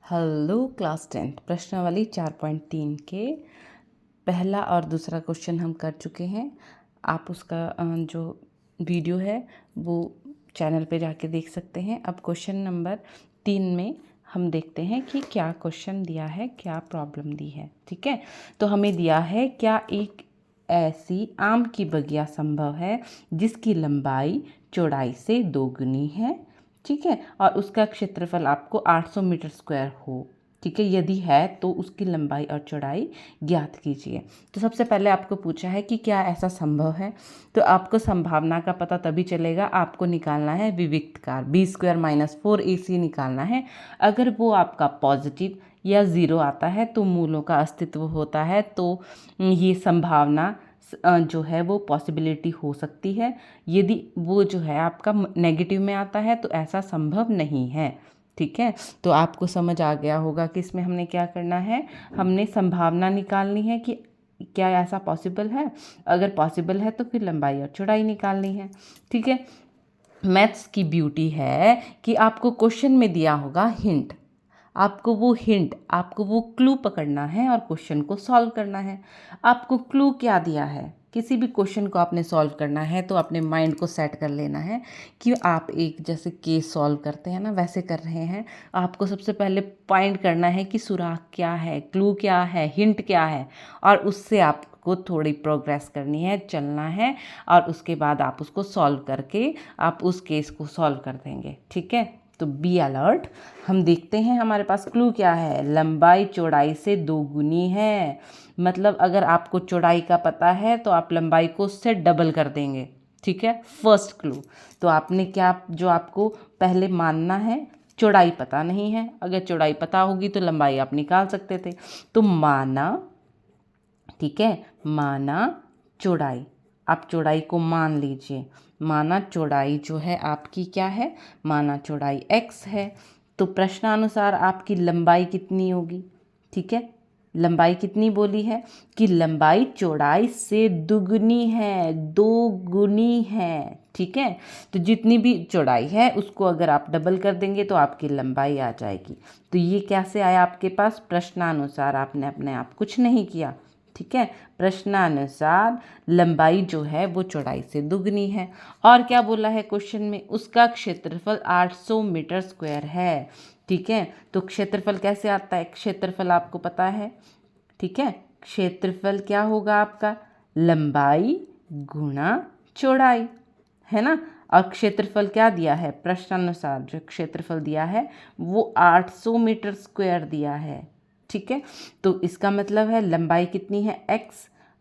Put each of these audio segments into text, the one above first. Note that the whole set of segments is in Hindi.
हेलो क्लास 10 प्रश्नावली 4.3 के पहला और दूसरा क्वेश्चन हम कर चुके हैं। आप उसका जो वीडियो है वो चैनल पे जाके देख सकते हैं। अब क्वेश्चन नंबर 3 में हम देखते हैं कि क्या क्वेश्चन दिया है, क्या प्रॉब्लम दी है। ठीक है, तो हमें दिया है क्या एक ऐसी आम की बगिया संभव है जिसकी लंबाई चौड़ाई से दोगुनी है। ठीक है, और उसका क्षेत्रफल आपको 800 मीटर स्क्वायर हो। ठीक है, यदि है तो उसकी लंबाई और चौड़ाई ज्ञात कीजिए। तो सबसे पहले आपको पूछा है कि क्या ऐसा संभव है। तो आपको संभावना का पता तभी चलेगा, आपको निकालना है विविक्तकार b² - 4ac निकालना है। अगर वो आपका पॉजिटिव या ज़ीरो आता है तो मूलों का अस्तित्व होता है, तो ये संभावना जो है वो पॉसिबिलिटी हो सकती है। यदि वो जो है आपका नेगेटिव में आता है तो ऐसा संभव नहीं है। ठीक है, तो आपको समझ आ गया होगा कि इसमें हमने क्या करना है, हमने संभावना निकालनी है कि क्या ऐसा पॉसिबल है। अगर पॉसिबल है तो फिर लंबाई और चौड़ाई निकालनी है। ठीक है, मैथ्स की ब्यूटी है कि आपको क्वेश्चन में दिया होगा हिंट, आपको वो क्लू पकड़ना है और क्वेश्चन को सॉल्व करना है। आपको क्लू क्या दिया है, किसी भी क्वेश्चन को आपने सॉल्व करना है तो अपने माइंड को सेट कर लेना है कि आप एक जैसे केस सॉल्व करते हैं ना, वैसे कर रहे हैं। आपको सबसे पहले पॉइंट करना है कि सुराग क्या है, क्लू क्या है, हिंट क्या है, और उससे आपको थोड़ी प्रोग्रेस करनी है, चलना है, और उसके बाद आप उसको सॉल्व करके आप उस केस को सॉल्व कर देंगे। ठीक है, तो बी अलर्ट। हम देखते हैं हमारे पास क्लू क्या है, लंबाई चौड़ाई से दोगुनी है। मतलब अगर आपको चौड़ाई का पता है तो आप लंबाई को उससे डबल कर देंगे। ठीक है, फर्स्ट क्लू। तो आपने क्या, जो आपको पहले मानना है, चौड़ाई पता नहीं है। अगर चौड़ाई पता होगी तो लंबाई आप निकाल सकते थे। तो माना, ठीक है, माना चौड़ाई, आप चौड़ाई को मान लीजिए। माना चौड़ाई जो है आपकी क्या है, माना चौड़ाई x है। तो प्रश्नानुसार आपकी लंबाई कितनी होगी। ठीक है, लंबाई कितनी बोली है कि लंबाई चौड़ाई से दुगनी है, दो गुनी है। ठीक है, तो जितनी भी चौड़ाई है उसको अगर आप डबल कर देंगे तो आपकी लंबाई आ जाएगी। तो ये कैसे आया आपके पास, प्रश्नानुसार, आपने अपने आप कुछ नहीं किया। ठीक है, प्रश्नानुसार लंबाई जो है वो चौड़ाई से दुगनी है। और क्या बोला है क्वेश्चन में, उसका क्षेत्रफल 800 मीटर स्क्वायर है। ठीक है, तो क्षेत्रफल कैसे आता है, क्षेत्रफल आपको पता है। ठीक है, क्षेत्रफल क्या होगा आपका, लंबाई गुणा चौड़ाई, है ना। और क्षेत्रफल क्या दिया है, प्रश्नानुसार जो क्षेत्रफल दिया है वो 800 मीटर स्क्वायर दिया है। ठीक है, तो इसका मतलब है लंबाई कितनी है x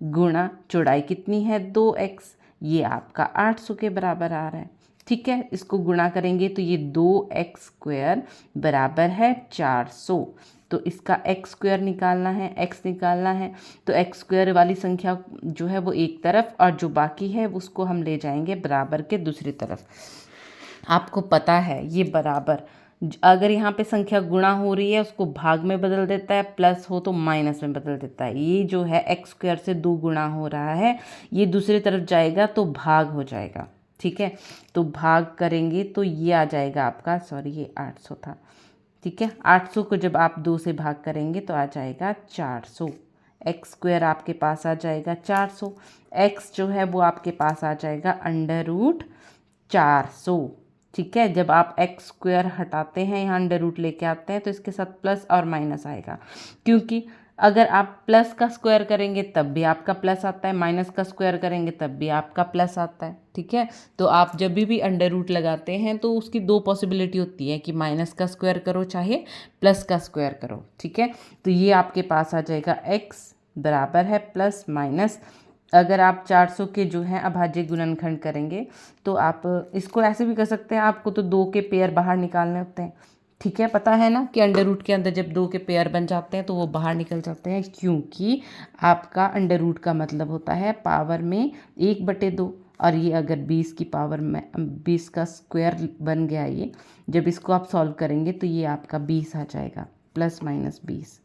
गुणा चौड़ाई कितनी है 2x, ये आपका 800 के बराबर आ रहा है। ठीक है, इसको गुणा करेंगे तो ये 2x² बराबर है 400। तो इसका x² निकालना है, x निकालना है, तो x² वाली संख्या जो है वो एक तरफ, और जो बाकी है उसको हम ले जाएंगे बराबर के दूसरी तरफ। आपको पता है ये बराबर, अगर यहाँ पे संख्या गुणा हो रही है उसको भाग में बदल देता है, प्लस हो तो माइनस में बदल देता है। ये जो है x² से 2 गुणा हो रहा है, ये दूसरी तरफ जाएगा तो भाग हो जाएगा। ठीक है, तो भाग करेंगे तो ये आ जाएगा आपका, सॉरी ये 800 था। ठीक है, 800 को जब आप 2 से भाग करेंगे तो आ जाएगा 400। x² आपके पास आ जाएगा 400, x जो है वो आपके पास आ जाएगा √400। ठीक है, जब आप x² हटाते हैं, यहाँ √ लेके आते हैं तो इसके साथ प्लस और माइनस आएगा, क्योंकि अगर आप प्लस का स्क्वायर करेंगे तब भी आपका प्लस आता है, माइनस का स्क्वायर करेंगे तब भी आपका प्लस आता है। ठीक है, तो आप जब भी √ लगाते हैं तो उसकी दो पॉसिबिलिटी होती है कि माइनस का स्क्वायर करो चाहे प्लस का स्क्वायर करो। ठीक है, तो ये आपके पास आ जाएगा x बराबर है प्लस माइनस, अगर आप 400 के जो है अभाज्य गुणनखंड करेंगे तो आप इसको ऐसे भी कर सकते हैं, आपको तो 2 के पेयर बाहर निकालने होते हैं। ठीक है, पता है ना कि √ के अंदर जब 2 के पेयर बन जाते हैं तो वो बाहर निकल जाते हैं, क्योंकि आपका √ का मतलब होता है पावर में 1/2, और ये अगर 20 की पावर में 20 का स्क्वायर बन गया, ये जब इसको आप सॉल्व करेंगे तो ये आपका 20 आ जाएगा, प्लस माइनस 20।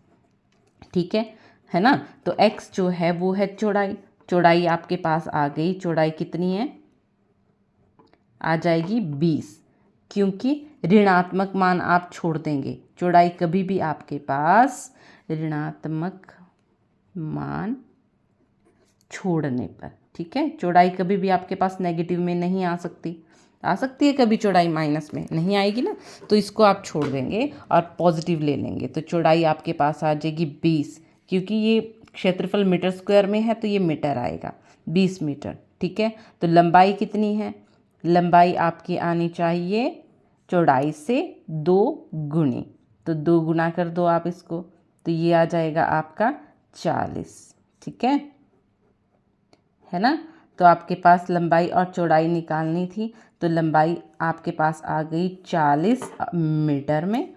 ठीक है ना। तो x जो है वो है चौड़ाई, चौड़ाई आपके पास आ गई, चौड़ाई कितनी है, आ जाएगी 20। क्योंकि ऋणात्मक मान आप छोड़ देंगे। चौड़ाई कभी भी आपके पास ऋणात्मक मान छोड़ने पर, ठीक है, चौड़ाई कभी भी आपके पास नेगेटिव में नहीं आ सकती। आ सकती है कभी चौड़ाई माइनस में, नहीं आएगी ना, तो इसको आप छोड़ देंगे और पॉजिटिव ले लेंगे। तो चौड़ाई आपके पास आ जाएगी 20, क्योंकि ये क्षेत्रफल मीटर स्क्वायर में है तो ये मीटर आएगा, 20 मीटर, ठीक है। तो लंबाई कितनी है? लंबाई आपकी आनी चाहिए चौड़ाई से 2 गुनी, तो 2 गुना कर दो आप इसको, तो ये आ जाएगा आपका 40, ठीक है ना। तो आपके पास लंबाई और चौड़ाई निकालनी थी, तो लंबाई आपके पास आ गई 40 मीटर में,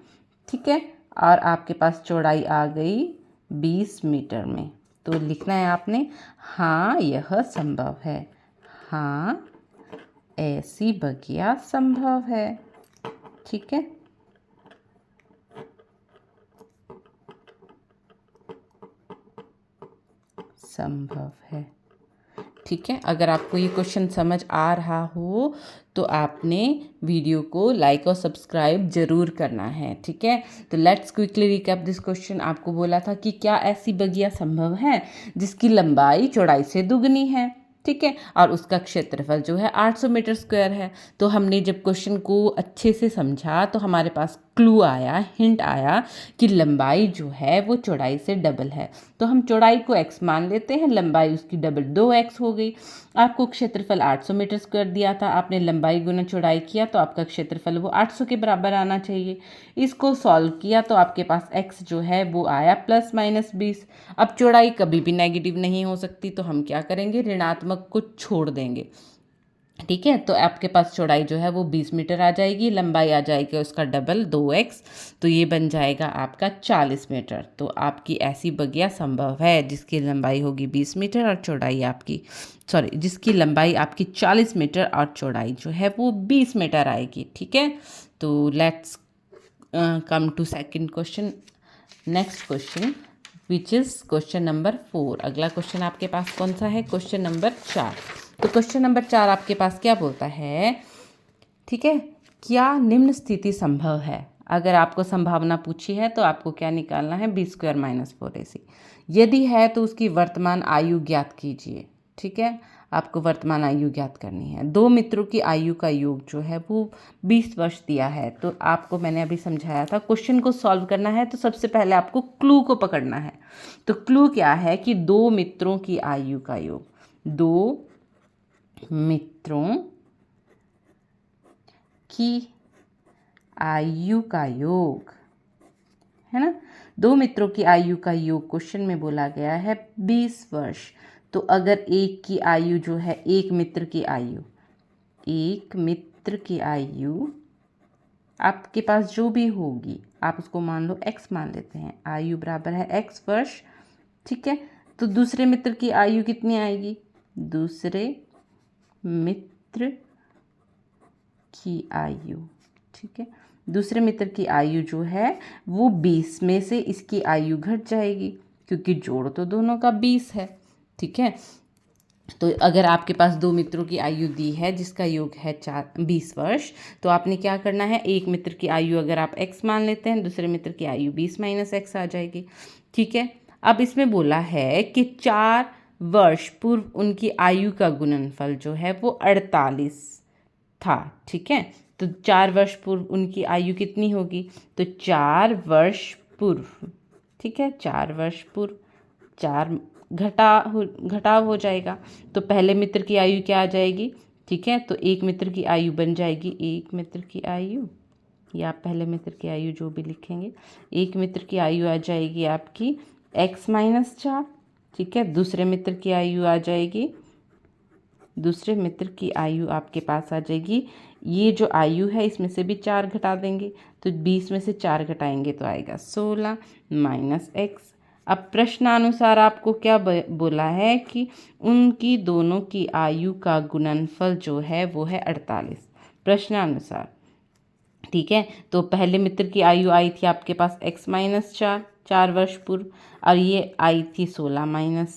ठीक है, और आपके पास चौड़ाई आ गई 20 मीटर में। तो लिखना है आपने, हाँ यह संभव है, हाँ ऐसी बगिया संभव है, ठीक है। संभव है, ठीक है। अगर आपको ये क्वेश्चन समझ आ रहा हो तो आपने वीडियो को लाइक और सब्सक्राइब जरूर करना है, ठीक है। तो let's quickly recap this question. आपको बोला था कि क्या ऐसी बगिया संभव है जिसकी लंबाई चौड़ाई से दुगनी है, ठीक है, और उसका क्षेत्रफल जो है 800 मीटर स्क्वायर है। तो हमने जब क्वेश्चन को अच्छे से समझा तो हमारे पास क्लू आया, हिंट आया कि लंबाई जो है वो चौड़ाई से डबल है। तो हम चौड़ाई को x मान लेते हैं, लंबाई उसकी डबल 2x हो गई। आपको क्षेत्रफल 800 मीटर स्क्वायर दिया था, आपने लंबाई गुना चौड़ाई किया तो आपका क्षेत्रफल वो 800 के बराबर आना चाहिए। इसको सॉल्व किया तो आपके पास x जो है वो आया +-20। अब चौड़ाई कभी भी नेगेटिव नहीं हो सकती, तो हम क्या करेंगे, ऋणात्मक को छोड़ देंगे, ठीक है। तो आपके पास चौड़ाई जो है वो 20 मीटर आ जाएगी, लंबाई आ जाएगी उसका डबल 2x, तो ये बन जाएगा आपका 40 मीटर। तो आपकी ऐसी बगिया संभव है जिसकी लंबाई होगी 20 मीटर और चौड़ाई आपकी जिसकी लंबाई आपकी 40 मीटर और चौड़ाई जो है वो 20 मीटर आएगी, ठीक है। तो let's come to second question, next question which is question number 4। अगला क्वेश्चन आपके पास कौन सा है? Question number 4। तो क्वेश्चन नंबर 4 आपके पास क्या बोलता है, ठीक है, क्या निम्न स्थिति संभव है? अगर आपको संभावना पूछी है तो आपको क्या निकालना है, b² - 4ac। यदि है तो उसकी वर्तमान आयु ज्ञात कीजिए, ठीक है, आपको वर्तमान आयु ज्ञात करनी है। 2 मित्रों की आयु का योग जो है वो 20 वर्ष दिया है। तो आपको मैंने अभी समझाया था, क्वेश्चन को सॉल्व करना है तो सबसे पहले आपको क्लू को पकड़ना है। तो क्लू क्या है कि 2 मित्रों की आयु का योग, 2 मित्रों की आयु का योग, है ना। 2 मित्रों की आयु का योग क्वेश्चन में बोला गया है 20 वर्ष। तो अगर एक की आयु जो है, एक मित्र की आयु आपके पास जो भी होगी आप उसको मान लो x मान लेते हैं, आयु बराबर है x वर्ष, ठीक है। तो दूसरे मित्र की आयु कितनी आएगी? दूसरे मित्र की आयु, ठीक है, दूसरे मित्र की आयु जो है वो 20 में से इसकी आयु घट जाएगी, क्योंकि जोड़ तो दोनों का 20 है, ठीक है। तो अगर आपके पास 2 मित्रों की आयु दी है जिसका योग है 20 वर्ष, तो आपने क्या करना है, एक मित्र की आयु अगर आप x मान लेते हैं, दूसरे मित्र की आयु 20 - x आ जाएगी, ठीक है। अब इसमें बोला है कि 4 वर्ष पूर्व उनकी आयु का गुणनफल जो है वो 48 था, ठीक है। तो 4 वर्ष पूर्व उनकी आयु कितनी होगी? तो 4 वर्ष पूर्व, ठीक है, 4 वर्ष पूर्व, 4 घटाव हो जाएगा। तो पहले मित्र की आयु क्या आ जाएगी, ठीक है, तो एक मित्र की आयु बन जाएगी, एक मित्र की आयु, या आप पहले मित्र की आयु जो भी लिखेंगे, एक मित्र की आयु आ जाएगी आपकी x - 4, ठीक है। दूसरे मित्र की आयु आ जाएगी, दूसरे मित्र की आयु आपके पास आ जाएगी, ये जो आयु है इसमें से भी 4 घटा देंगे, तो 20 में से 4 घटाएंगे तो आएगा 16 - x। अब प्रश्नानुसार आपको क्या बोला है कि उनकी दोनों की आयु का गुणनफल जो है वो है 48, प्रश्नानुसार, ठीक है। तो पहले मित्र की आयु आई थी आपके पास x - 4 वर्ष पूर्व, और ये आई थी 16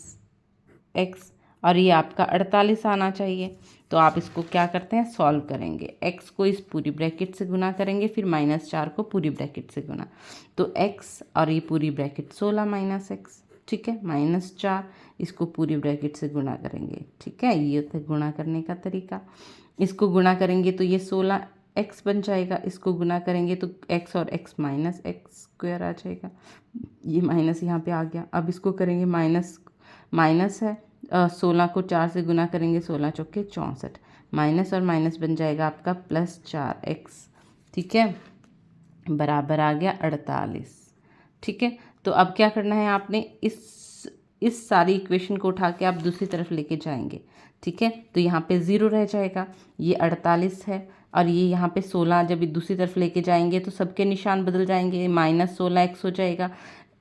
- x, और ये आपका 48 आना चाहिए। तो आप इसको क्या करते हैं, सॉल्व करेंगे। x को इस पूरी ब्रैकेट से गुना करेंगे, फिर -4 को पूरी ब्रैकेट से गुना, तो x और ये पूरी ब्रैकेट 16 माइनस x, ठीक है, -4 इसको पूरी ब्रैकेट से गुना करेंगे, ठीक है, ये होता है गुणा करने का तरीका। इसको गुणा करेंगे तो ये 16x बन जाएगा, इसको गुना करेंगे तो x और x माइनस एक्स स्क्वायर आ जाएगा, ये माइनस यहाँ पे आ गया। अब इसको करेंगे माइनस है, 16 को 4 से गुना करेंगे, 16 चौके 64, माइनस और माइनस बन जाएगा आपका +4x, ठीक है, बराबर आ गया 48, ठीक है। तो अब क्या करना है, आपने इस सारी इक्वेशन को उठा के आप दूसरी तरफ लेके जाएंगे, ठीक है, तो यहाँ पे 0 रह जाएगा, ये 48 है, और ये यहाँ पे 16 जब दूसरी तरफ लेके जाएंगे तो सबके निशान बदल जाएंगे, -16x हो जाएगा,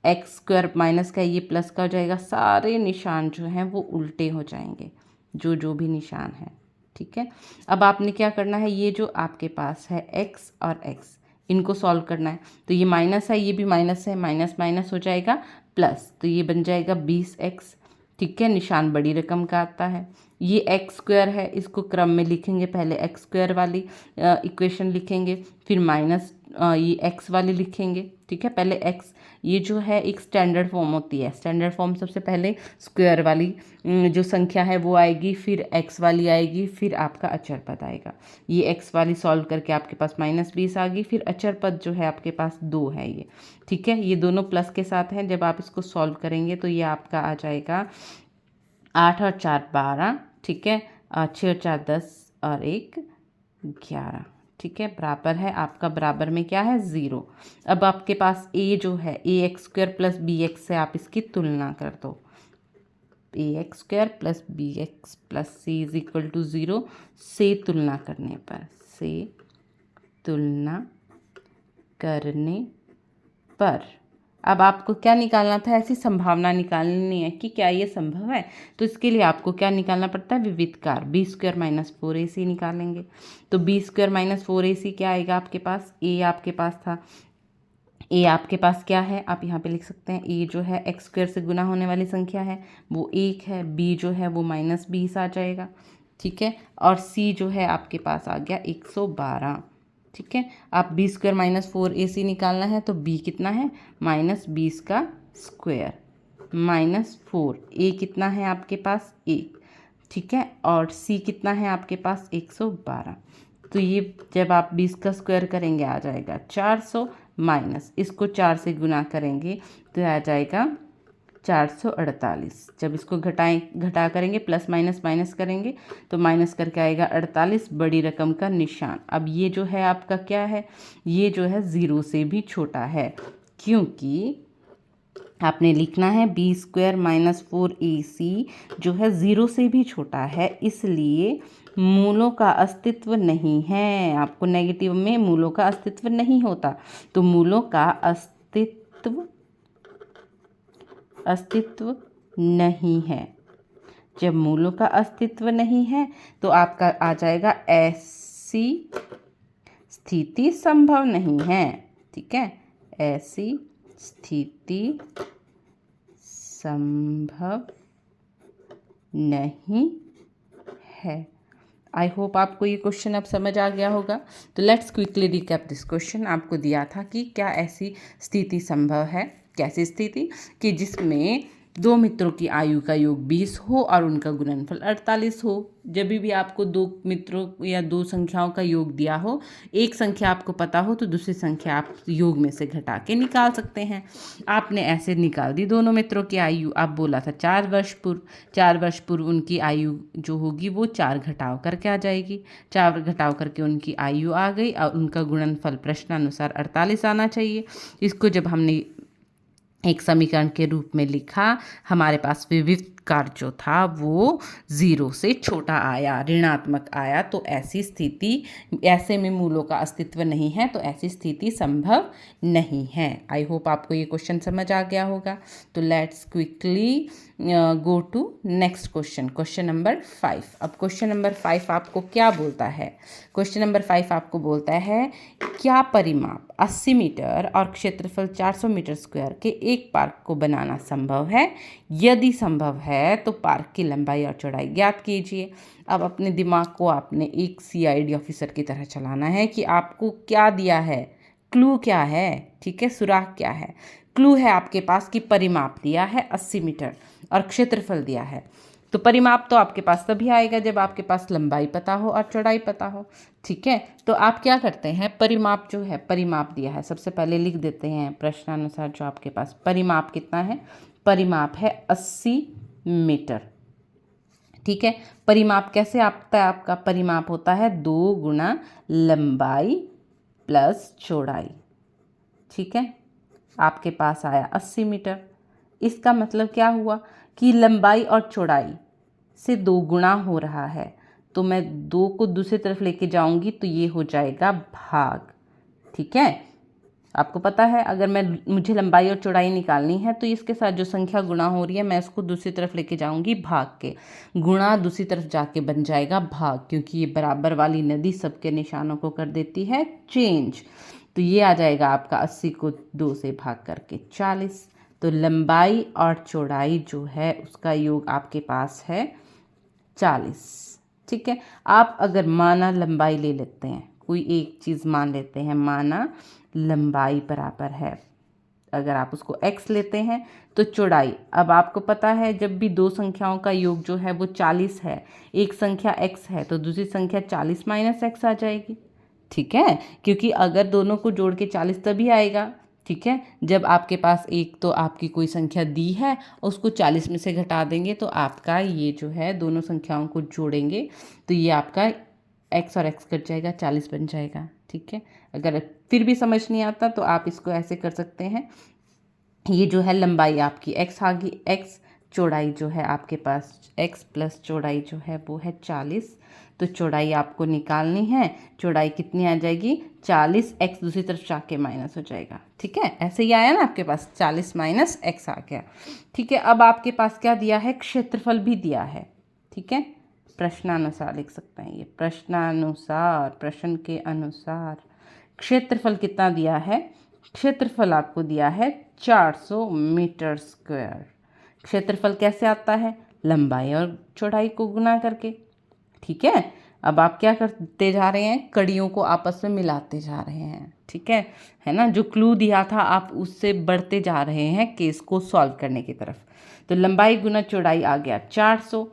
एक्स स्क्वायर माइनस का ये प्लस का हो जाएगा, सारे निशान जो हैं वो उल्टे हो जाएंगे, जो भी निशान है, ठीक है। अब आपने क्या करना है, ये जो आपके पास है x और x, इनको सॉल्व करना है, तो ये माइनस है, ये भी माइनस है, माइनस माइनस हो जाएगा प्लस, तो ये बन जाएगा 20x, ठीक है, निशान बड़ी रकम का आता है। ये एक्स स्क्वायर है, इसको क्रम में लिखेंगे, पहले एक्स स्क्वायर वाली इक्वेशन लिखेंगे, फिर माइनस ये एक्स वाली लिखेंगे, ठीक है, पहले एक्स, ये जो है एक स्टैंडर्ड फॉर्म होती है, स्टैंडर्ड फॉर्म सबसे पहले स्क्वायर वाली जो संख्या है वो आएगी, फिर एक्स वाली आएगी, फिर आपका अचर पद आएगा। ये एक्स वाली सॉल्व करके आपके पास -20 आ गई, फिर अचर पद जो है आपके पास 2 है ये, ठीक है, ये दोनों प्लस के साथ हैं। जब आप इसको सॉल्व करेंगे तो ये आपका आ जाएगा 8 और 4 12, ठीक है, 6 और 4 10 और 1 11, ठीक है, बराबर है आपका, बराबर में क्या है 0। अब आपके पास a जो है ax² + bx से आप इसकी तुलना कर दो, ax² + bx + c = 0 से तुलना करने पर अब आपको क्या निकालना था, ऐसी संभावना निकालनी है कि क्या ये संभव है, तो इसके लिए आपको क्या निकालना पड़ता है, विविधकार, b² - 4ac निकालेंगे। तो b² - 4ac क्या आएगा आपके पास, a आपके पास था, a आपके पास क्या है, आप यहाँ पे लिख सकते हैं, a जो है x² से गुना होने वाली संख्या है वो 1 है, b जो है वो -20 आ जाएगा, ठीक है, और c जो है आपके पास आ गया 112, ठीक है। आप b² - 4ac निकालना है तो b कितना है, -20 का स्क्वायर -4, a कितना है आपके पास 1, ठीक है, और c कितना है आपके पास 112। तो ये जब आप 20 का स्क्वायर करेंगे आ जाएगा 400, माइनस इसको 4 से गुना करेंगे तो आ जाएगा 448। जब इसको घटा करेंगे, प्लस माइनस करेंगे तो माइनस करके आएगा 48, बड़ी रकम का निशान। अब ये जो है आपका क्या है, ये जो है 0 से भी छोटा है, क्योंकि आपने लिखना है b² - 4ac जो है 0 से भी छोटा है, इसलिए मूलों का अस्तित्व नहीं है। आपको नेगेटिव में मूलों का अस्तित्व नहीं होता, तो मूलों का अस्तित्व नहीं है। जब मूलों का अस्तित्व नहीं है तो आपका आ जाएगा ऐसी स्थिति संभव नहीं है, ठीक है, ऐसी स्थिति संभव नहीं है। आई होप आपको ये क्वेश्चन अब समझ आ गया होगा। तो let's quickly recap this question. आपको दिया था कि क्या ऐसी स्थिति संभव है, कैसी स्थिति, कि जिसमें दो मित्रों की आयु का योग 20 हो और उनका गुणनफल 48 हो। जब भी आपको दो मित्रों या दो संख्याओं का योग दिया हो, एक संख्या आपको पता हो तो दूसरी संख्या आप योग में से घटा के निकाल सकते हैं। आपने ऐसे निकाल दी दोनों मित्रों की आयु। आप बोला था 4 वर्ष पूर्व उनकी आयु जो होगी वो 4 घटाव करके आ जाएगी। 4 घटाव करके उनकी आयु आ गई और उनका गुणनफल प्रश्नानुसार 48 आना चाहिए। इसको जब हमने एक समीकरण के रूप में लिखा, हमारे पास विविधकार जो था वो 0 से छोटा आया, ऋणात्मक आया। तो ऐसी स्थिति, ऐसे में मूलों का अस्तित्व नहीं है, तो ऐसी स्थिति संभव नहीं है। आई होप आपको ये क्वेश्चन समझ आ गया होगा। तो let's quickly go to next question, question number 5। अब क्वेश्चन नंबर 5 आपको क्या बोलता है? क्वेश्चन नंबर 5 आपको बोलता है, क्या परिमाप 80 मीटर और क्षेत्रफल 400 मीटर स्क्वायर के एक पार्क को बनाना संभव है? यदि संभव है है तो पार्क की लंबाई और चौड़ाई ज्ञात कीजिए। अब अपने दिमाग को आपने एक CID ऑफिसर की तरह चलाना है कि आपको क्या दिया है, क्लू क्या है, ठीक है, सुराग क्या है। क्लू है आपके पास कि परिमाप दिया है 80 मीटर और क्षेत्रफल दिया है। तो परिमाप तो आपके पास तभी आएगा जब आपके पास लंबाई पता हो और चौड़ाई पता हो, ठीक है। तो आप क्या करते हैं, परिमाप जो है, परिमाप दिया है, सबसे पहले लिख देते हैं प्रश्नानुसार जो आपके पास परिमाप कितना है। परिमाप है 80 मीटर, ठीक है। परिमाप कैसे आता है, आपका परिमाप होता है 2 गुना लंबाई प्लस चौड़ाई, ठीक है। आपके पास आया 80 मीटर। इसका मतलब क्या हुआ कि लंबाई और चौड़ाई से 2 गुना हो रहा है, तो मैं 2 को दूसरी तरफ लेके जाऊंगी तो ये हो जाएगा भाग, ठीक है। आपको पता है अगर मुझे लंबाई और चौड़ाई निकालनी है तो इसके साथ जो संख्या गुणा हो रही है मैं इसको दूसरी तरफ लेके जाऊंगी भाग के, गुणा दूसरी तरफ जाके बन जाएगा भाग, क्योंकि ये बराबर वाली नदी सबके निशानों को कर देती है चेंज। तो ये आ जाएगा आपका 80 को 2 से भाग करके 40। तो लंबाई और चौड़ाई जो है उसका योग आपके पास है 40, ठीक है। आप अगर माना लंबाई ले लेते हैं, कोई एक चीज़ मान लेते हैं, माना लंबाई बराबर है, अगर आप उसको x लेते हैं तो चौड़ाई, अब आपको पता है जब भी दो संख्याओं का योग जो है वो 40 है, एक संख्या x है तो दूसरी संख्या 40 माइनस x आ जाएगी, ठीक है। क्योंकि अगर दोनों को जोड़ के 40 तभी आएगा, ठीक है, जब आपके पास एक तो आपकी कोई संख्या दी है उसको 40 में से घटा देंगे तो आपका ये जो है दोनों संख्याओं को जोड़ेंगे तो ये आपका x और x कट जाएगा, 40 बन जाएगा, ठीक है। अगर फिर भी समझ नहीं आता तो आप इसको ऐसे कर सकते हैं, ये जो है लंबाई आपकी x आ गई, x, चौड़ाई जो है आपके पास x प्लस चौड़ाई जो है वो है 40, तो चौड़ाई आपको निकालनी है, चौड़ाई कितनी आ जाएगी 40, x दूसरी तरफ जाके माइनस हो जाएगा, ठीक है। ऐसे ही आया ना आपके पास 40 माइनस x आ गया, ठीक है। अब आपके पास क्या दिया है, क्षेत्रफल भी दिया है, ठीक है। प्रश्नानुसार लिख सकते हैं, ये प्रश्नानुसार, प्रश्न के अनुसार क्षेत्रफल कितना दिया है, क्षेत्रफल आपको दिया है 400 मीटर स्क्वायर। क्षेत्रफल कैसे आता है, लंबाई और चौड़ाई को गुना करके, ठीक है। अब आप क्या करते जा रहे हैं, कड़ियों को आपस में मिलाते जा रहे हैं, ठीक है ना। जो क्लू दिया था आप उससे बढ़ते जा रहे हैं केस को सॉल्व करने की तरफ। तो लंबाई गुना चौड़ाई आ गया 400,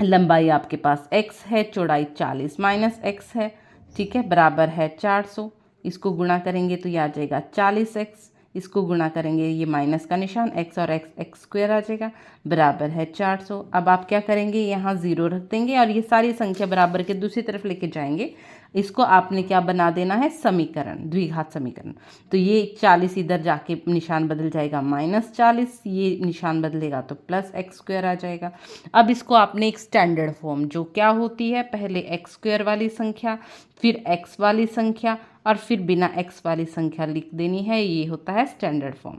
लंबाई आपके पास x है, चौड़ाई 40 माइनस x है, ठीक है, बराबर है 400। इसको गुणा करेंगे तो ये आ जाएगा 40x, इसको गुणा करेंगे ये माइनस का निशान, x और x स्क्वायर आ जाएगा, बराबर है 400। अब आप क्या करेंगे, यहाँ 0 रख देंगे और ये सारी संख्या बराबर के दूसरी तरफ लेके जाएंगे। इसको आपने क्या बना देना है, समीकरण, द्विघात समीकरण। तो ये 40 इधर जाके निशान बदल जाएगा -40, ये निशान बदलेगा तो प्लस x स्क्वायर आ जाएगा। अब इसको आपने एक स्टैंडर्ड फॉर्म जो क्या होती है, पहले x स्क्वायर वाली संख्या, फिर x वाली संख्या और फिर बिना x वाली संख्या लिख देनी है, ये होता है स्टैंडर्ड फॉर्म,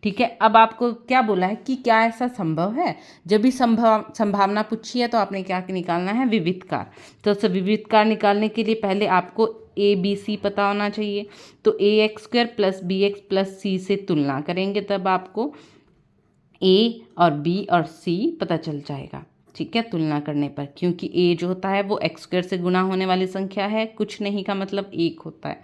ठीक है। अब आपको क्या बोला है कि क्या ऐसा संभव है, जब भी संभावना पूछी है तो आपने क्या निकालना है, विविधकार। तो विविधकार निकालने के लिए पहले आपको a b c पता होना चाहिए, तो ax square plus B X plus C से तुलना करेंगे तब आपको a और b और c पता चल जाएगा, ठीक है, तुलना करने पर। क्योंकि a जो होता है वो x स्क्वायर से गुना होने वाली संख्या है, कुछ नहीं का मतलब 1 होता है,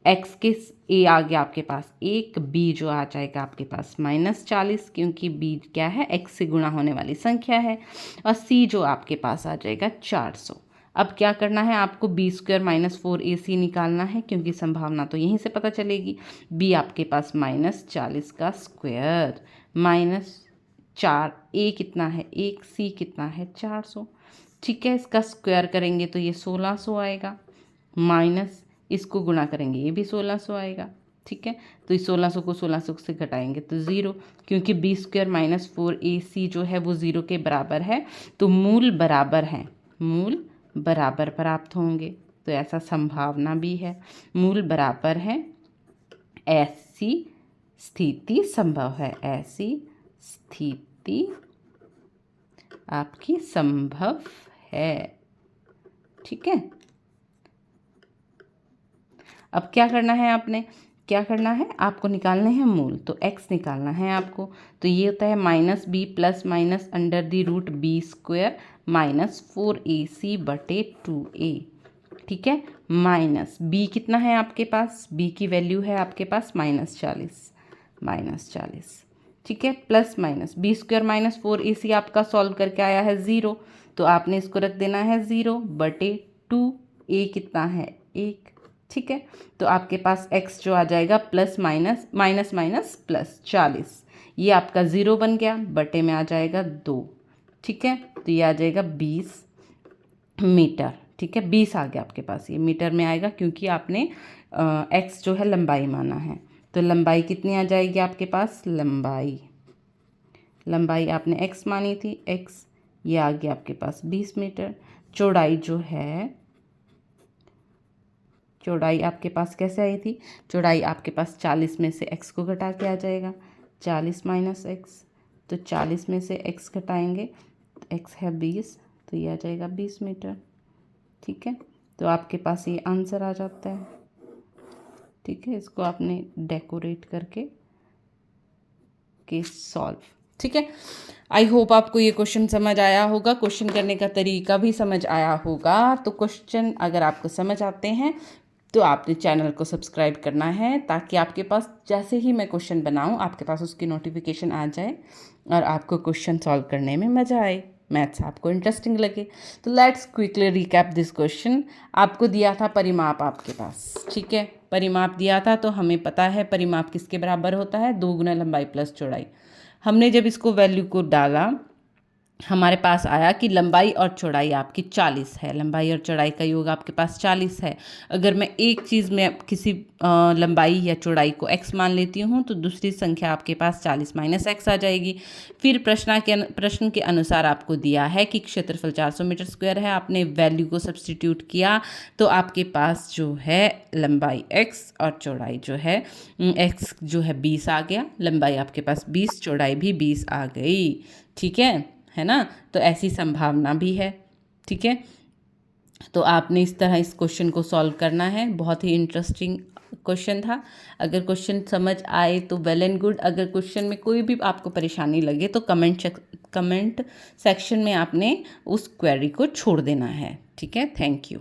x के a आ गया आपके पास 1, b जो आ जाएगा आपके पास -40, क्योंकि b क्या है, x से गुणा होने वाली संख्या है, और c जो आपके पास आ जाएगा 400। अब क्या करना है, आपको b स्क्वायर -4ac निकालना है, क्योंकि संभावना तो यहीं से पता चलेगी। b आपके पास -40 का स्क्वायर -4, a कितना है 1, c कितना है 400, ठीक है। इसका स्क्वायर करेंगे तो ये 1600 आएगा, माइनस इसको गुणा करेंगे ये भी 1600 आएगा, ठीक है। तो इस 1600 को 1600 से घटाएंगे तो 0, क्योंकि b स्क्वायर -4ac जो है वो 0 के बराबर है, तो मूल बराबर है, मूल बराबर प्राप्त होंगे। तो ऐसा संभावना भी है, मूल बराबर है, ऐसी स्थिति संभव है, ऐसी स्थिति आपकी संभव है, ठीक है। अब क्या करना है आपने, क्या करना है, आपको निकालने हैं मूल, तो x निकालना है आपको। तो ये होता है minus b plus minus under the root b square minus 4ac बटे 2a, ठीक है। माइनस b कितना है आपके पास, b की वैल्यू है आपके पास -40, ठीक है, plus minus b square minus 4ac आपका सॉल्व करके आया है 0, तो आपने इसको रख देना है 0 बटे 2a कितना है 1, ठीक है। तो आपके पास x जो आ जाएगा plus minus minus minus plus 40, ये आपका 0 बन गया, बटे में आ जाएगा 2, ठीक है। तो ये आ जाएगा 20 मीटर, ठीक है, 20 आ गया आपके पास, ये मीटर में आएगा क्योंकि आपने x जो है लंबाई माना है। तो लंबाई कितनी आ जाएगी आपके पास, लंबाई आपने x मानी थी, x, ये आ गया आपके पास 20 मीटर। चौड़ाई जो है, चौड़ाई आपके पास कैसे आई थी, चौड़ाई आपके पास 40 में से x को घटा के आ जाएगा, 40 माइनस x, तो 40 में से x घटाएंगे, x है 20, तो ये आ जाएगा 20 मीटर, ठीक है। तो आपके पास ये आंसर आ जाता है, ठीक है। इसको आपने डेकोरेट करके सॉल्व, ठीक है। आई होप आपको ये क्वेश्चन समझ आया होगा, क्वेश्चन करने का तरीका भी समझ आया होगा। तो क्वेश्चन अगर आपको समझ आते हैं तो आपने चैनल को सब्सक्राइब करना है, ताकि आपके पास जैसे ही मैं क्वेश्चन बनाऊं आपके पास उसकी नोटिफिकेशन आ जाए और आपको क्वेश्चन सॉल्व करने में मज़ा आए, मैथ्स आपको इंटरेस्टिंग लगे। तो let's quickly recap this question. आपको दिया था परिमाप आपके पास, ठीक है, परिमाप दिया था, तो हमें पता है परिमाप किसके बराबर होता है, 2 गुना लंबाई प्लस चौड़ाई। हमने जब इसको वैल्यू को डाला, हमारे पास आया कि लंबाई और चौड़ाई आपकी 40 है, लंबाई और चौड़ाई का योग आपके पास 40 है। अगर मैं एक चीज़ में किसी लंबाई या चौड़ाई को x मान लेती हूँ तो दूसरी संख्या आपके पास 40 माइनस x आ जाएगी। फिर प्रश्न के अनुसार आपको दिया है कि क्षेत्रफल 400 मीटर स्क्वायर है, आपने वैल्यू को सब्सटीट्यूट किया तो आपके पास जो है लंबाई x और चौड़ाई जो है x जो है 20 आ गया, लंबाई आपके पास 20, चौड़ाई भी 20 आ गई, ठीक है ना। तो ऐसी संभावना भी है, ठीक है। तो आपने इस तरह इस क्वेश्चन को सॉल्व करना है, बहुत ही इंटरेस्टिंग क्वेश्चन था। अगर क्वेश्चन समझ आए तो वेल एंड गुड, अगर क्वेश्चन में कोई भी आपको परेशानी लगे तो कमेंट सेक्शन में आपने उस क्वेरी को छोड़ देना है, ठीक है। Thank you.